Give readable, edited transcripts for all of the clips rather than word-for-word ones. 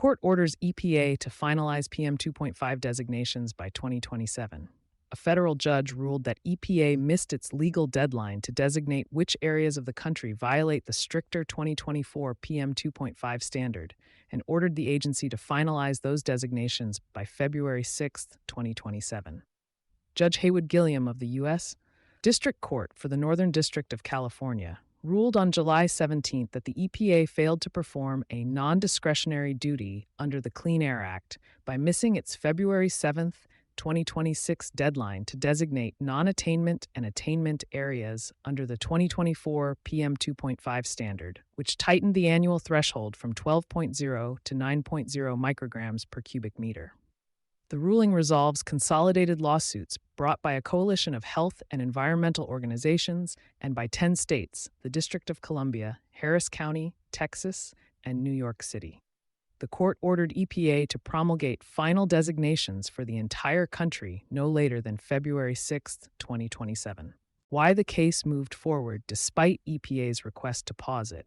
Court orders EPA to finalize PM2.5 designations by 2027. A federal judge ruled that EPA missed its legal deadline to designate which areas of the country violate the stricter 2024 PM2.5 standard and ordered the agency to finalize those designations by February 6, 2027. Judge Haywood Gilliam of the U.S. District Court for the Northern District of California ruled on July 17 that the EPA failed to perform a non-discretionary duty under the Clean Air Act by missing its February 7, 2026 deadline to designate non-attainment and attainment areas under the 2024 PM2.5 standard, which tightened the annual threshold from 12.0 to 9.0 micrograms per cubic meter. The ruling resolves consolidated lawsuits brought by a coalition of health and environmental organizations and by 10 states, the District of Columbia, Harris County, Texas, and New York City. The court ordered EPA to promulgate final designations for the entire country no later than February 6, 2027. Why the case moved forward despite EPA's request to pause it.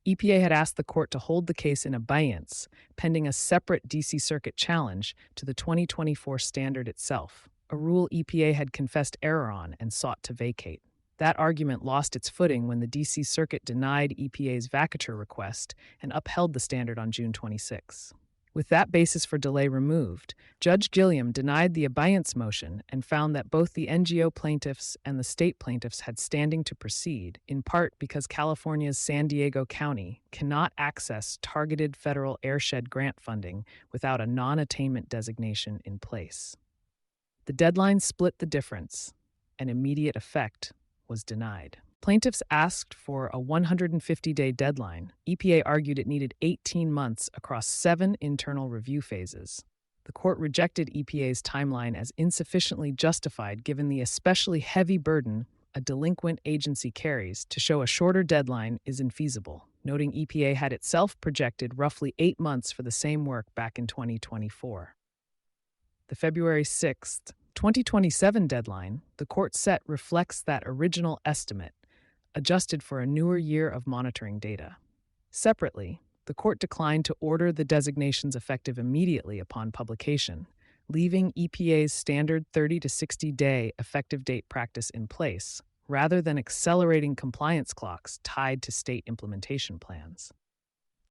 EPA had asked the court to hold the case in abeyance, pending a separate D.C. Circuit challenge to the 2024 standard itself, a rule EPA had confessed error on and sought to vacate. That argument lost its footing when the D.C. Circuit denied EPA's vacatur request and upheld the standard on June 26. With that basis for delay removed, Judge Gilliam denied the abeyance motion and found that both the NGO plaintiffs and the state plaintiffs had standing to proceed, in part because California's San Diego County cannot access targeted federal airshed grant funding without a non-attainment designation in place. The deadline split the difference, and immediate effect was denied. Plaintiffs asked for a 150-day deadline. EPA argued it needed 18 months across 7 internal review phases. The court rejected EPA's timeline as insufficiently justified given the especially heavy burden a delinquent agency carries to show a shorter deadline is infeasible, noting EPA had itself projected roughly 8 months for the same work back in 2024. The February 6, 2027 deadline the court set reflects that original estimate, adjusted for a newer year of monitoring data. Separately, the court declined to order the designations effective immediately upon publication, leaving EPA's standard 30 to 60-day effective date practice in place, rather than accelerating compliance clocks tied to state implementation plans.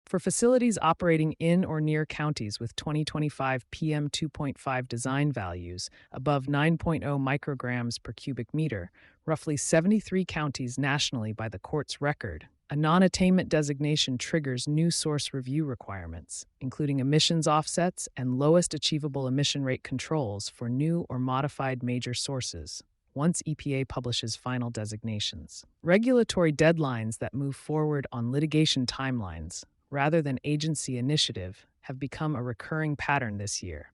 For facilities operating in or near counties with 2025 PM2.5 design values above 9.0 micrograms per cubic meter, roughly 73 counties nationally by the court's record, a non-attainment designation triggers new source review requirements, including emissions offsets and lowest achievable emission rate controls for new or modified major sources, once EPA publishes final designations. Regulatory deadlines that move forward on litigation timelines, rather than agency initiative, have become a recurring pattern this year,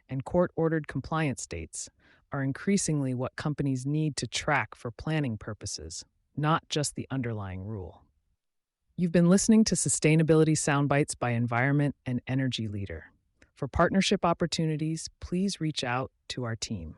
and court-ordered compliance dates are increasingly what companies need to track for planning purposes, not just the underlying rule. You've been listening to Sustainability Soundbites by Environment and Energy Leader. For partnership opportunities, please reach out to our team.